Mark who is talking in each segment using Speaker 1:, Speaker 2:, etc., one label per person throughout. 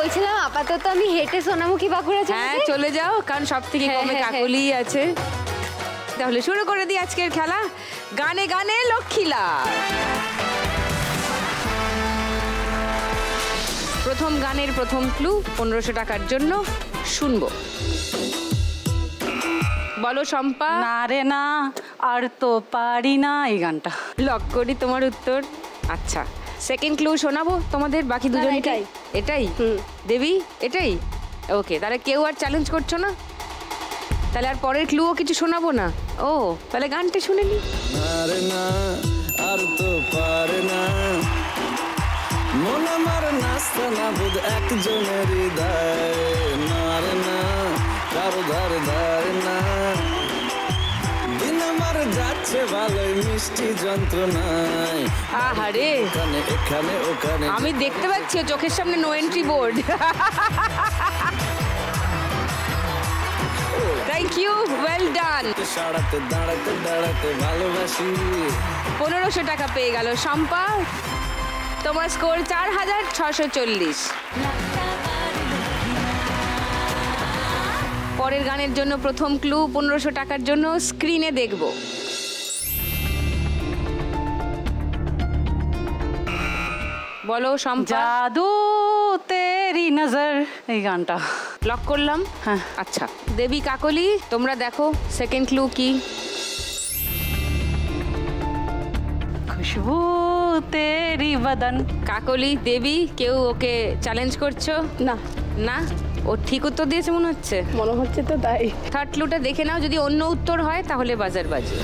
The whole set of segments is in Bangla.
Speaker 1: বলছিলাম আপাতত আমি হেঁটে সোনামুখী বাঁকুড়া যাবো।
Speaker 2: হ্যাঁ চলে যাও, কারণ সব থেকে কমে কাকলিই আছে। তাহলে শুরু করে দিই আজকের খেলা, গানে গানে লক্ষ্মীলা। প্রথম গানের প্রথম ক্লু 1500 টাকার জন্য শুনবো। বলো শম্পা।
Speaker 3: না রে না আর তো পারি না, এই গানটা।
Speaker 2: লক করি তোমার উত্তর। আচ্ছা, সেকেন্ড ক্লু শোনাবো তোমাদের বাকি দুজন? এটাই দেবী, এটাই ওকে। তাহলে কেউ আর চ্যালেঞ্জ করছো না? তাহলে আর পরের ক্লুও কিছু শোনাবো না? ও তাহলে গানটা শুনে নি।
Speaker 4: না আর তো পারে না, মন আমার নাস্তা না বুধ একজনের হৃদয়। না রে না কারো ধারে ধারে না, দিন আমার যাচ্ছে ভালোই মিষ্টি যন্ত্রণায়।
Speaker 2: আহারে
Speaker 4: এখানে এখানে ওখানে,
Speaker 2: আমি দেখতে পাচ্ছি চোখের সামনে no entry board. Thank you, well done.
Speaker 4: সাড়াতে দাঁড়াতে দাঁড়াতে ভালোবাসি।
Speaker 2: 1500 টাকা পেয়ে গেল শম্পা। তোমার স্কোর 4640। পরের গানের জন্য প্রথম ক্লু 1500 টাকার জন্য স্ক্রিনে দেখব। বলো শম্পা।
Speaker 3: জাদু তেরি নজর, এই গানটা।
Speaker 2: লক করলাম।
Speaker 3: হ্যাঁ।
Speaker 2: আচ্ছা দেবী কাকলি তোমরা দেখো সেকেন্ড ক্লু কি।
Speaker 3: খুশবু তেরি বদন।
Speaker 2: কাকলি দেবী কেউ ওকে চ্যালেঞ্জ করছো?
Speaker 1: না
Speaker 2: না, ও ঠিক উত্তর দিয়েছে মনে হচ্ছে।
Speaker 1: মনে হচ্ছে তো তাই।
Speaker 2: থার্ড ক্লুটা দেখে নাও, যদি অন্য উত্তর হয় তাহলে বাজার বাজে।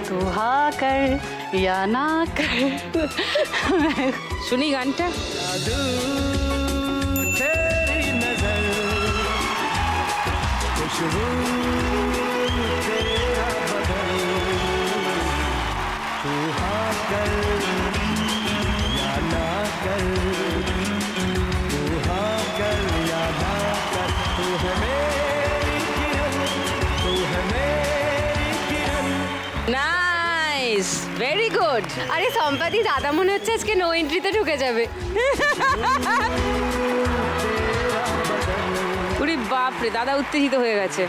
Speaker 3: তু হা কর ইয়া না কর।
Speaker 2: শুনি গানটা।
Speaker 4: জাদু তেরি নজর, খুশবু তেরা বদন, তু হা কর या ना कर, तू हाँ कर या ना कर, तू है मेरी किरण, तू है मेरी किरण।
Speaker 2: Nice, very good.
Speaker 1: আরে সম্পাদি দাদা মনে হচ্ছে আজকে নো এন্ট্রিতে ঢুকে যাবে।
Speaker 2: উরি বাপরে, দাদা উত্তেজিত হয়ে গেছে।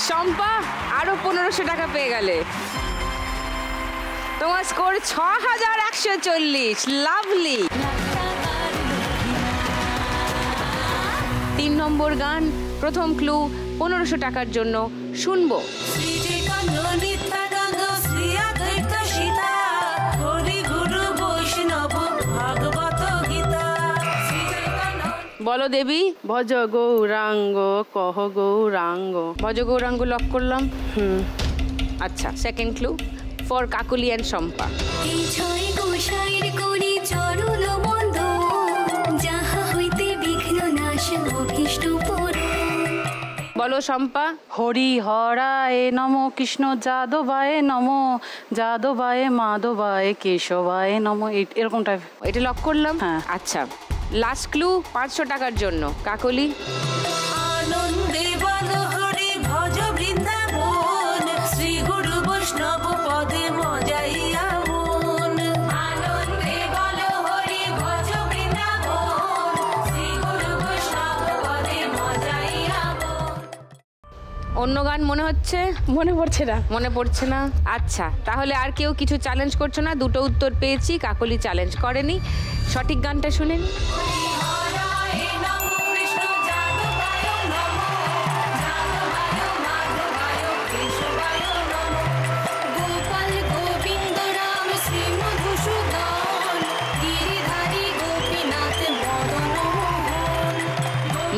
Speaker 2: শম্পা আরো 1500 টাকা পেয়ে গেলে। তোমার স্কোর 6140। লাভলি। 3 নম্বর গান প্রথম ক্লু 1500 টাকার জন্য শুনবো। বলো দেবী।
Speaker 1: ভজ গৌরাঙ্গ কহ গৌরাঙ্গ।
Speaker 2: ভজ গৌরাঙ্গ লক করলাম। আচ্ছা, second clue for Kakoli and Shampa. বলো শম্পা।
Speaker 3: হরি হরায় নমো, কৃষ্ণ যাদবায় নমো, যাদবায় মাধবায় কেশবায় নমো, এরকম টাইপ।
Speaker 2: এটা লক করলাম।
Speaker 3: হ্যাঁ।
Speaker 2: আচ্ছা, লাস্ট ক্লু 500 টাকার জন্য কাকলি।
Speaker 5: আনন্দে বলো হরি ভজ বৃন্দাবন, শ্রী গুরু বৈষ্ণব পদে মজাইয়া মন। আনন্দে বলো হরি ভজ বৃন্দাবন, শ্রী গুরু বৈষ্ণব পদে মজাইয়া মন।
Speaker 2: অন্য গান মনে হচ্ছে?
Speaker 1: মনে পড়ছে না।
Speaker 2: মনে পড়ছে না। আচ্ছা, তাহলে আর কেউ কিছু চ্যালেঞ্জ করছো না? দুটো উত্তর পেয়েছি, কাকলি চ্যালেঞ্জ করেনি। সঠিক গানটা শুনেন।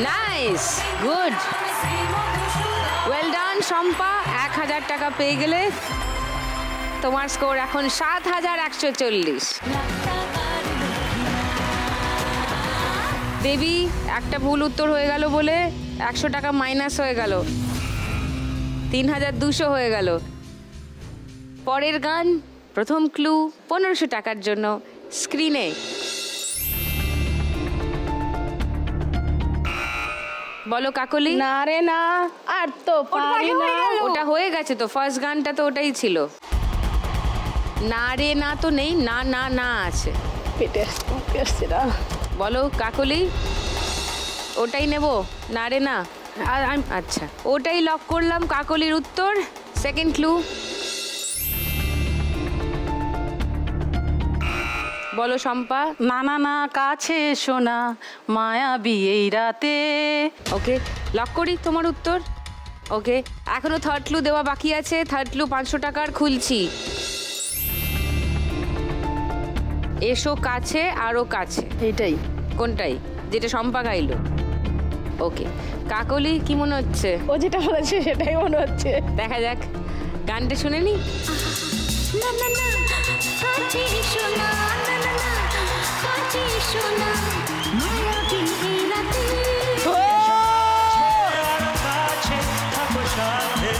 Speaker 2: Nice, good, well done Shampa. 1000 টাকা পেয়ে গেলে। তোমার স্কোর এখন 7140। দেবী একটা ভুল উত্তর হয়ে গেল বলে 100 টাকা মাইনাস হয়ে গেল, 3200 হয়ে গেল। পরের গান প্রথম ক্লু 1500 টাকার জন্য স্ক্রিনে। বলো কাকলি।
Speaker 1: না রে না আর তো পারি না।
Speaker 2: ওটা হয়ে গেছে তো, ফার্স্ট গানটা তো ওটাই ছিল। না রে না তো নেই, না না না আছে।
Speaker 6: পেটে আসছে না।
Speaker 2: বলো কাকলি, ওটাই নেব না রে? না,
Speaker 6: আর আমি
Speaker 2: আচ্ছা ওটাই লক করলাম কাকলির উত্তর। সেকেন্ড ক্লু বলো শম্পা।
Speaker 3: না না না কাছে এসো না মায়াবী এই রাতে।
Speaker 2: ওকে, লক করি তোমার উত্তর। ওকে, এখনো থার্ড ক্লু দেওয়া বাকি আছে। থার্ড ক্লু 500 টাকার খুলছি। এসো কাছে, আরো কাছে।
Speaker 6: এইটাই
Speaker 2: কোনটাই? যেটা শম্পা গাইলো। ওকে, কাকলি কি মনে হচ্ছে?
Speaker 6: ও যেটা বলেছে সেটাই মনে হচ্ছে।
Speaker 2: দেখা যাক, গানটা শুনে নি।
Speaker 5: না না না কাছে এসো না, না না না কাছে এসো না মায়াবী এই রাতে।
Speaker 4: আরো কাছে থাকো সাথে,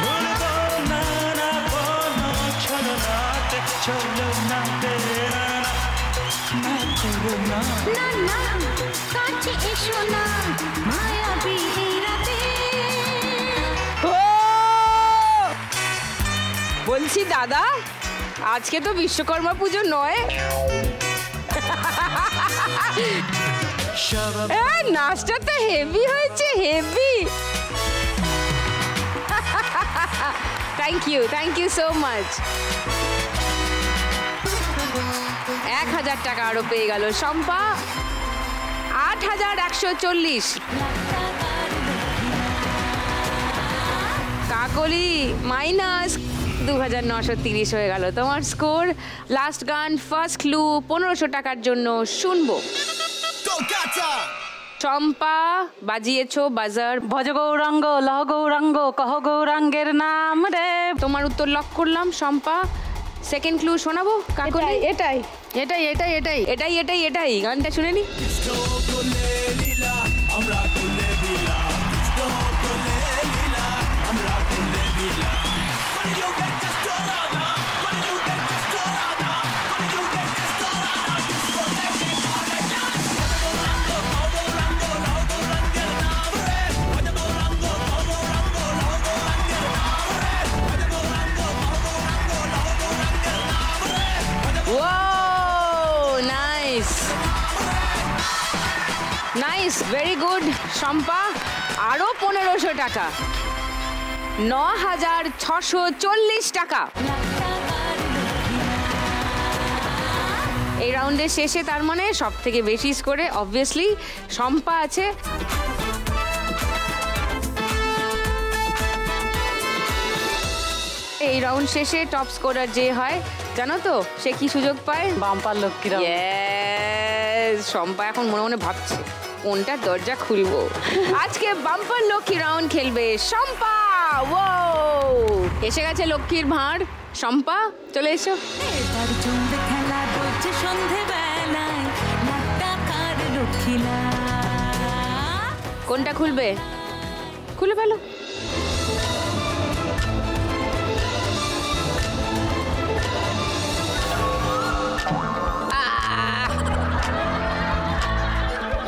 Speaker 4: ভুলবো না না কোনো ছলনাতে, ছলনাতে না করো না।
Speaker 5: না না কাছে এসো না মায়াবী এই রাতে।
Speaker 2: বলছি দাদা, আজকে তো বিশ্বকর্মা পুজো নয়। নাচটা তো হেভি হয়েছে, heavy. Thank you so much. 1000 টাকা আরো পেয়ে গেল শম্পা। 8140। কাকলি মাইনাস 2930 হয়ে গেল তোমার স্কোর। লাস্ট গান, ফার্স্ট ক্লু 1500 টাকার জন্য শুনবো। চম্পা বাজিয়েছো বাজার।
Speaker 3: ভজ গৌরাঙ্গ লহ গৌরাঙ্গ কহ গৌরাঙ্গের নাম রে।
Speaker 2: তোমার উত্তর লক করলাম শম্পা। সেকেন্ড ক্লু শোনাবো কাকলি?
Speaker 6: এটাই এটাই এটাই এটাই
Speaker 2: এটাই এটাই এটাই গানটা শুনে নি। Nice, very good Shampa. আরো 1500 টাকা, 9640 টাকা। এই রাউন্ডের শেষে তার মানে সব থেকে বেশি স্কোরে অবভিয়াসলি শম্পা আছে। এই রাউন্ড শেষে টপ স্কোরার যে হয় জানো তো সে কি সুযোগ পায়?
Speaker 3: বাম্পার লক্ষ্মীরা।
Speaker 2: শম্পা এখন মনে মনে ভাবছে কোনটা দরজা খুলবো। আজকে বাম্পার লক্ষ্মী রাউন্ড খেলবে শম্পা। ও এসে গেছে লক্ষ্মীর ভাঁড়। শম্পা চলে এসো।
Speaker 5: এবার জমবে খেলা বলছে সন্ধেবেলায় লাখ টাকার লক্ষ্মীলা।
Speaker 2: কোনটা খুলবে? খুলে ফেলো।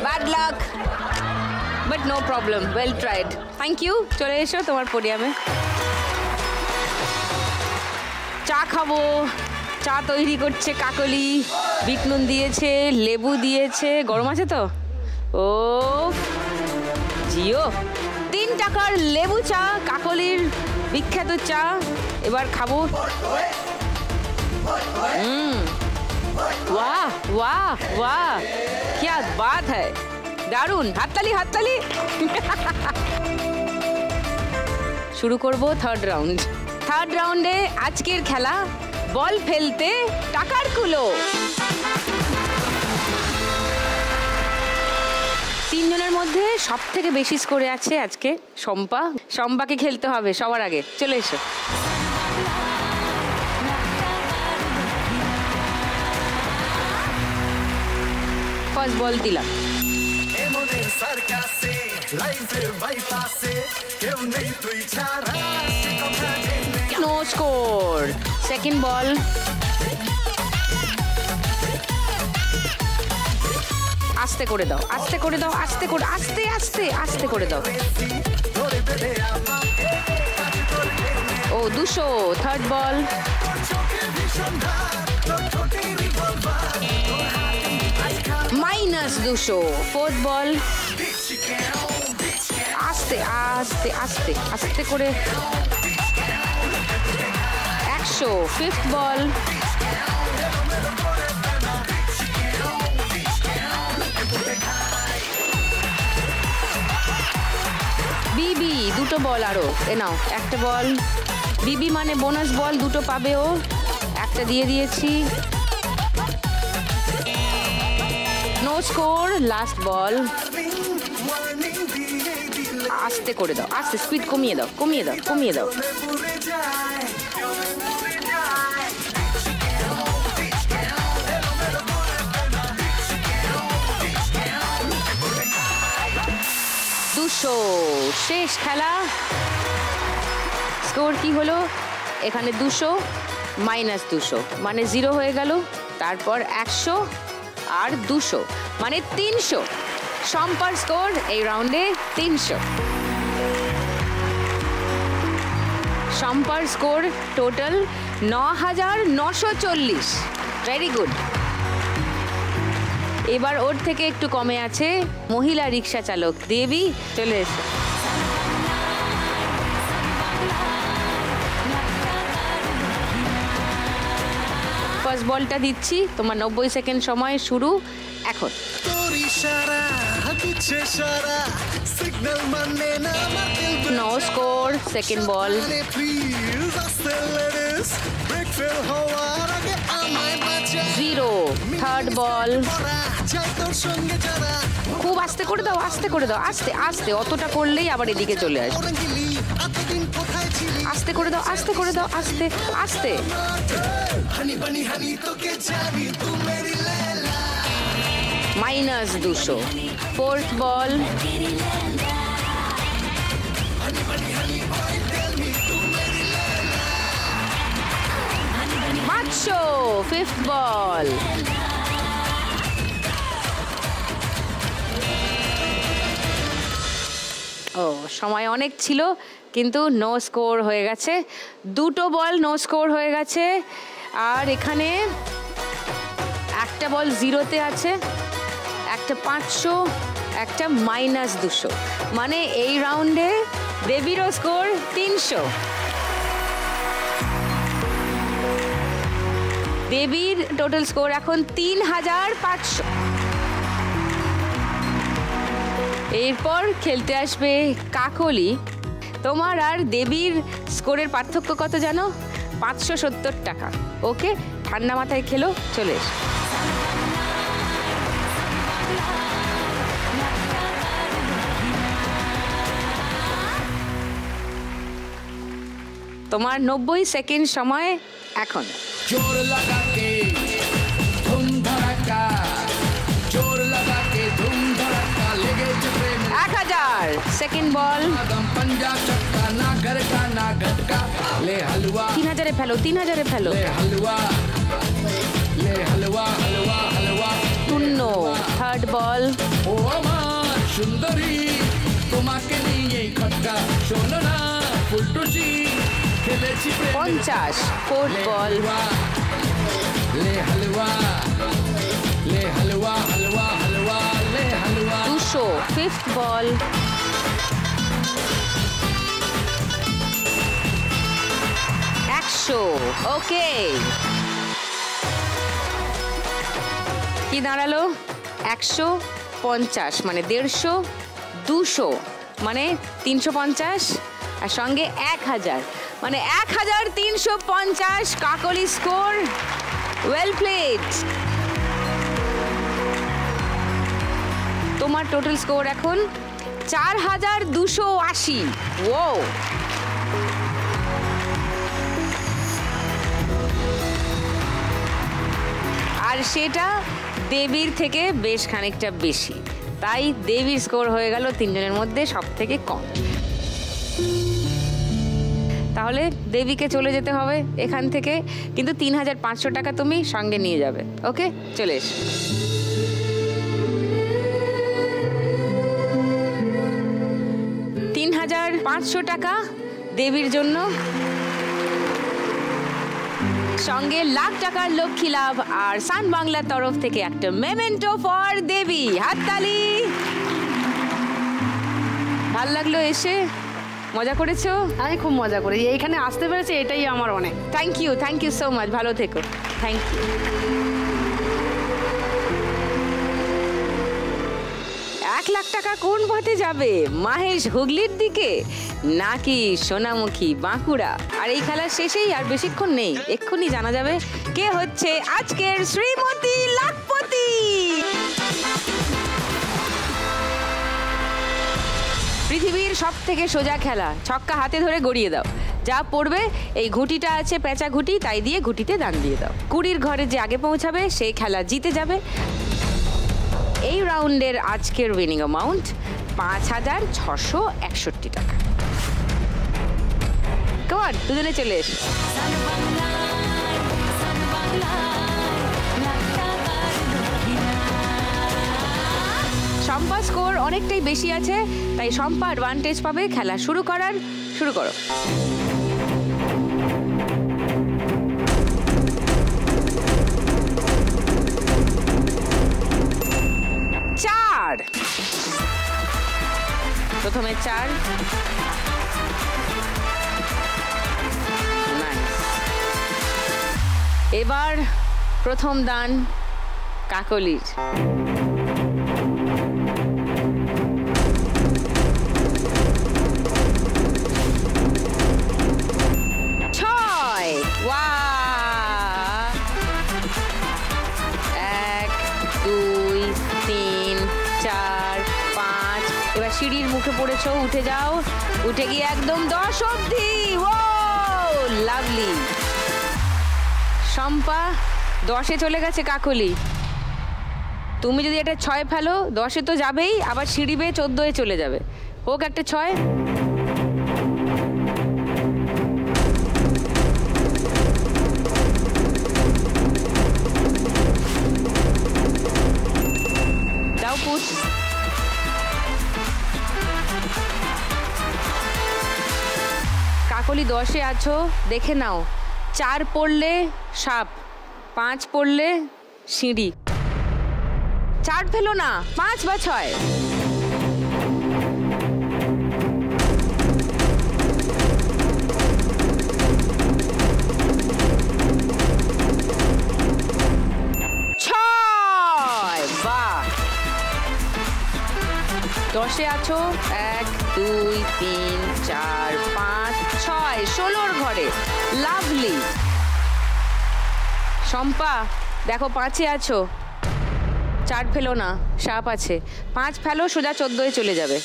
Speaker 2: Bad luck, but no problem. Well tried. Thank you. চলে এসো তোমার পোডিয়ামে। চা খাবো। চা তৈরি করছে কাকলি। বিট নুন দিয়েছে, লেবু দিয়েছে। গরম আছে তো? ও জিও। 3 টাকার লেবু চা, কাকলির বিখ্যাত চা। এবার খাবো। वाह वाह वाह, क्या बात है, দারুণ। হাততালি হাততালি। শুরু করব থার্ড রাউন্ড। থার্ড রাউন্ডে আজকের খেলা বল ফেলতে টাকার কুলো। 3 জনের মধ্যে সব থেকে বেশি স্কোরে আছে আজকে শম্পা। শম্পাকে খেলতে হবে সবার আগে। চলে এসো। ফার্স্ট বল দিলাম। No score. Second ball. আস্তে করে দাও, আস্তে করে দাও, আস্তে করে, আস্তে আস্তে আস্তে করে দাও। ও 200। থার্ড বল। 200 ফোর্থ বল আস্তে আস্তে আস্তে আস্তে করে 100 ফিফথ বল বিবি দুটো বল আরো এ নাও একটা বল বিবি মানে বোনাস বল দুটো পাবে ও একটা দিয়ে দিয়েছি নো স্কোর লাস্ট বল আস্তে করে দাও আস্তে স্পিড কমিয়ে দাও কমিয়ে দাও কমিয়ে দাও শেষ খেলা স্কোর কি হলো এখানে 200 মাইনাস 200 মানে 0 হয়ে গেল তারপর 100 আর 200 মানে 300 সম্পার স্কোর এই রাউন্ডে 300 সম্পার স্কোর টোটাল 9940 ভেরি গুড এবার ওর থেকে একটু কমে আছে মহিলা রিক্সা চালক দেবী চলে এসো ফার্স্ট বলটা দিচ্ছি তোমার 90 সেকেন্ড সময় শুরু এখন no score second ball zero third ball খুব আস্তে করে দাও আস্তে করে দাও আস্তে আস্তে অতটা করলেই আবার এদিকে চলে আসবে আস্তে করে দাও আস্তে করে দাও আস্তে আস্তে মাইনাস 200 ফোর্থ বল মাত্র ফিফথ বল ও সময় অনেক ছিল কিন্তু নো স্কোর হয়ে গেছে দুটো বল নো স্কোর হয়ে গেছে আর এখানে একটা বল জিরোতে আছে একটা 500 একটা মাইনাস 200 মানে এই রাউন্ডে দেবীরও স্কোর 300 দেবীর টোটাল স্কোর এখন 3500 এরপর খেলতে আসবে কাকলি তোমার আর দেবীর স্কোরের পার্থক্য কত জানো 570 টাকা ওকে ঠান্ডা মাথায় খেলো চলে এসো তোমার 90 সেকেন্ড সময় এখন
Speaker 4: जोर लगा के धूम धड़का जोर लगा के धूम धड़का लेगे चुपे
Speaker 2: 1000 सेकेंड बॉल
Speaker 4: दम पंजा चक्का ना घर का ना घटका ले हलवा
Speaker 2: 3000 ফেলো 3000 ফেলো
Speaker 4: ले हलवा हलवा हलवा
Speaker 2: শূন্য থার্ড বল
Speaker 4: ও আমার সুন্দরী তোমাকে নিয়ে খটকা শোনো না ফুটুসি খেলেছি
Speaker 2: 50 ফোর্থ বল
Speaker 4: ले हलवा हलवा हलवा ले हलवा
Speaker 2: 200 ফিফথ বল ওকে কি দাঁড়ালো 150 মানে 150 200 মানে 350 আর সঙ্গে 1000 মানে 1350 কাকলি স্কোর ওয়েল প্লেড তোমার টোটাল স্কোর এখন 4280 ও আর সেটা দেবীর থেকে বেশ খানিকটা বেশি তাই দেবীর স্কোর হয়ে গেল তিনজনের মধ্যে সব থেকে কম তাহলে দেবীকে চলে যেতে হবে এখান থেকে কিন্তু 3500 টাকা তুমি সঙ্গে নিয়ে যাবে ওকে চলে এসো $3500 টাকা দেবীর জন্য সঙ্গে লাখ টাকার লক্ষ্মী লাভ আর সান বাংলার তরফ থেকে একটা মেমেন্টো ফর দেবী। হাততালি। ভাল লাগলো এসে? মজা করেছো?
Speaker 6: আমি খুব মজা করি, এইখানে আসতে পেরেছি এটাই আমার অনেক।
Speaker 2: থ্যাংক ইউ সো মাচ, ভালো থেকো। Thank you. 1 লাখ টাকা কোন পথে যাবে? মাহেশ হুগলির দিকে নাকি সোনামুখী বাঁকুড়া? আর এই খেলার শেষেই আর বেশিক্ষণ নেই, এক্ষুনি জানা যাবে কে হচ্ছে আজকের শ্রীমতী লাখপতি। পৃথিবীর সব থেকে সোজা খেলা, ছক্কা হাতে ধরে গড়িয়ে দাও, যা পড়বে এই ঘুঁটিটা আছে পেঁচা ঘুঁটি, তাই দিয়ে ঘুঁটিতে দান দিয়ে দাও। 20 ঘরে যে আগে পৌঁছাবে সেই খেলা জিতে যাবে। এই রাউন্ডের আজকের উইনিং অ্যামাউন্ট 5,661 টাকা। কমান, দুজনে চলে এসো। শম্পা স্কোর অনেকটাই বেশি আছে, তাই শম্পা অ্যাডভান্টেজ পাবে খেলা শুরু করার। শুরু করো। প্রথমে 4। এবার প্রথম দান কাকলির। 6। ওয়াও! 1 2 3 4 5। এবার সিঁড়ির মুখে পড়েছো, উঠে যাও, উঠে গিয়ে একদম 10 অবধি। ও লাভলি। শম্পা 10-এ চলে গেছে কাকলি। তুমি যদি এটা 6 ফেলো, 10-এ তো যাবেই, আবার সিঁড়ি বেয়ে 14-এ চলে যাবে। হোক একটা 6। যাও পুট। কাকলি 10-এ আছো, দেখে নাও। 4 পড়লে সাপ, 5 পড়লে সিঁড়ি। 4 ফেলো না, 5 বা 6। বাহ! 10-এ আছো। 1 2 3 4 5 6। 16-র ঘরে। লাভলি। শম্পা দেখো 5-এ আছো। 4 ফেলো না, সাপ আছে। 5 ফেলো, সোজা 14-এ চলে যাবে।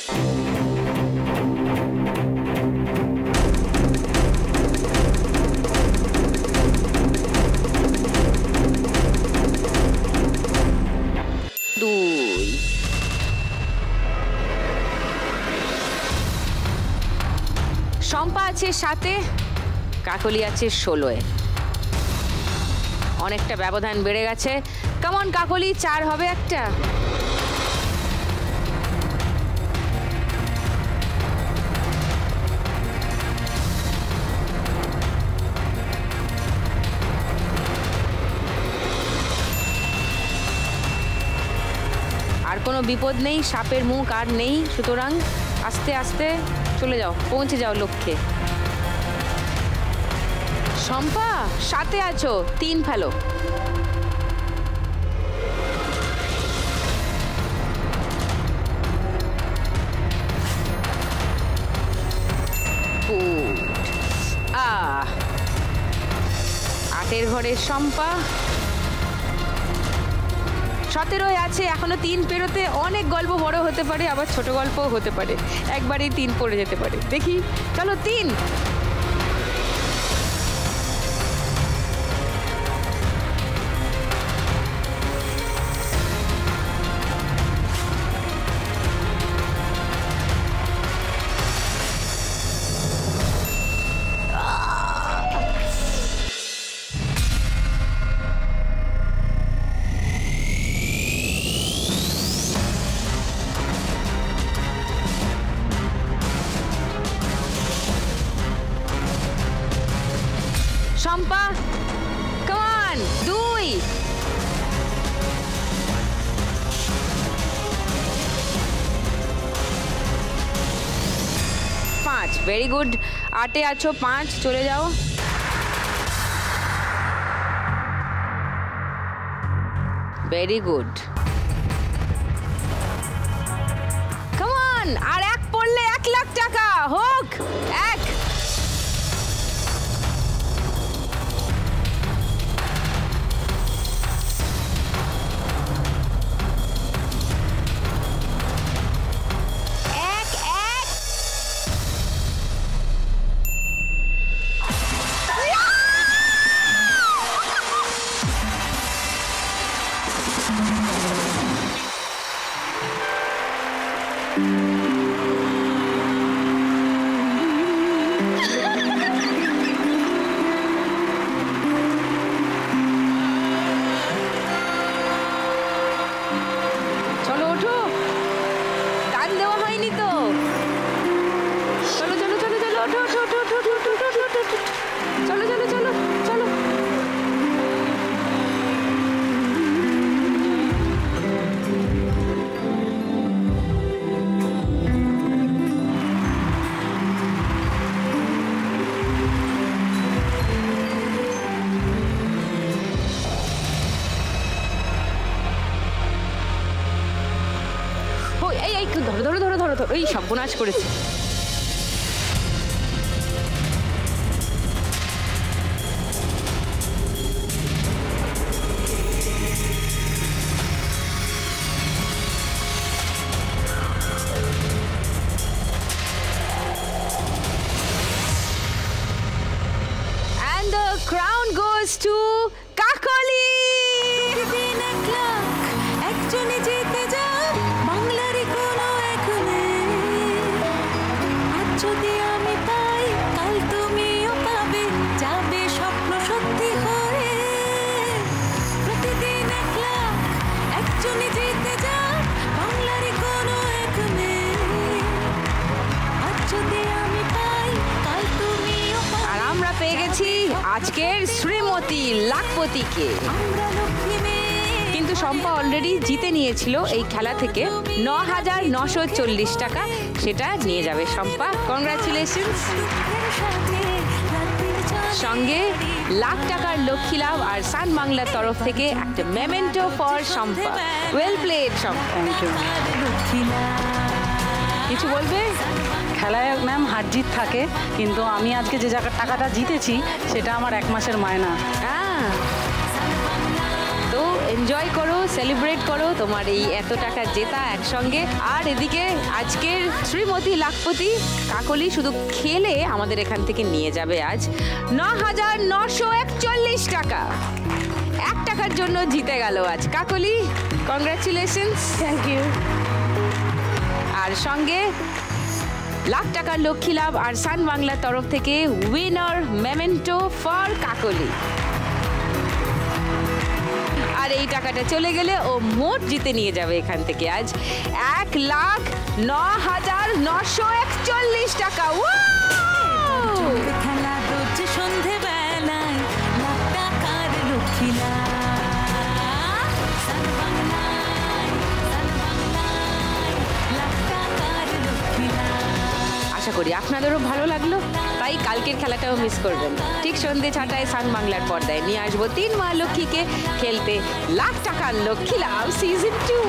Speaker 2: শম্পা আছে 7-এ, কাকলি আছে 16-এ। অনেকটা ব্যবধান বেড়ে গেছে। কেমন কাকলি, 4 হবে একটা। আর কোনো বিপদ নেই, সাপের মুখ আর নেই, সুতরাং আস্তে আস্তে চলে যাও, পৌঁছে যাও লক্ষ্যে। শম্পা 7-এ আছো, 3 ফেলো। আটের ঘরের শম্পা। 17-এ আছে, এখনো 3 পেরোতে অনেক গল্প বড় হতে পারে, আবার ছোট গল্পও হতে পারে, একবারেই 3 পড়ে যেতে পারে। দেখি, চলো 3। Very good. 8-এ আছো, 5 চলে যাও। Very good. কাম অন, আর 1 পড়লে 1 লাখ টাকা হোক। 1 চলো ওঠো, টান দেওয়া হয়নি তো। চলো চলো চলো চলো ওঠো ওঠো ওঠো ওঠো ওঠো ওঠো ওঠো ওঠো ওঠো। চলো চলো চলো চলো। এই এই ধরো ধরো ধরো ধরো ধরো, এই সর্বনাশ করেছে। And the crown goes to কাকলি।
Speaker 5: একজনে জিতে যা বাংলারই কোনো এখনে, আজ যদি আমি পাই কাল তুমিও পাবে, যাবে স্বপ্ন সত্যি হয়ে। প্রতিদিন 1 লাখ, একজনে জিতে যা বাংলারই কোনো এখনে, আজ যদি আমি পাই কাল তুমিও পাবে।
Speaker 2: আর আমরা পেয়ে গেছি আজকের শ্রীমতী লাখপতিকে।
Speaker 5: আমরা লক্ষ্মী মেয়ে,
Speaker 2: কিন্তু শম্পা অলরেডি জিতে নিয়েছিল এই খেলা থেকে 9,940 টাকা, সেটা নিয়ে যাবে শম্পা। কংগ্রাচুলেশনস। সঙ্গে লাখ টাকার লক্ষ্মী লাভ আর সান বাংলার তরফ থেকে একটা memento for Shampa. Well played Shampa.
Speaker 3: Thank you.
Speaker 2: কিছু বলবে?
Speaker 3: খেলায় ম্যাম হার জিত থাকে, কিন্তু আমি আজকে যে টাকাটা জিতেছি সেটা আমার 1 মাসের মায়না।
Speaker 2: তো এনজয় করো, সেলিব্রেট করো তোমার এই এত টাকা জেতা একসঙ্গে। আর এদিকে আজকের শ্রীমতী লাখপতি কাকলি শুধু খেলে আমাদের এখান থেকে নিয়ে যাবে আজ 9,941 টাকা। 1 টাকার জন্য জিতে গেল আজ কাকলি। কংগ্রাচুলেশনস।
Speaker 6: Thank you.
Speaker 2: আর সঙ্গে লাখ টাকার লক্ষ্মী লাভ আর সান বাংলার তরফ থেকে উইনার মেমেন্টো ফর কাকলি। আর এই টাকাটা চলে গেলে ও মোট জিতে নিয়ে যাবে এখান থেকে আজ 1,09,941 টাকা।
Speaker 5: খেলা রোজ সন্ধে বেলায়, লাখ টাকার লক্ষ্মী লাভ। সান বাংলায়, সান বাংলায়, লাখ টাকার লক্ষ্মী লাভ।
Speaker 2: আশা করি আপনাদেরও ভালো লাগলো, তাই কালকের খেলাটাও মিস করবেন। ঠিক সন্ধ্যে 6টায় সান বাংলার পর্দায় নিয়ে আসবো 3 মা লক্ষ্মীকে খেলতে লাখ টাকার লক্ষ্মী লাভ সিজন 2।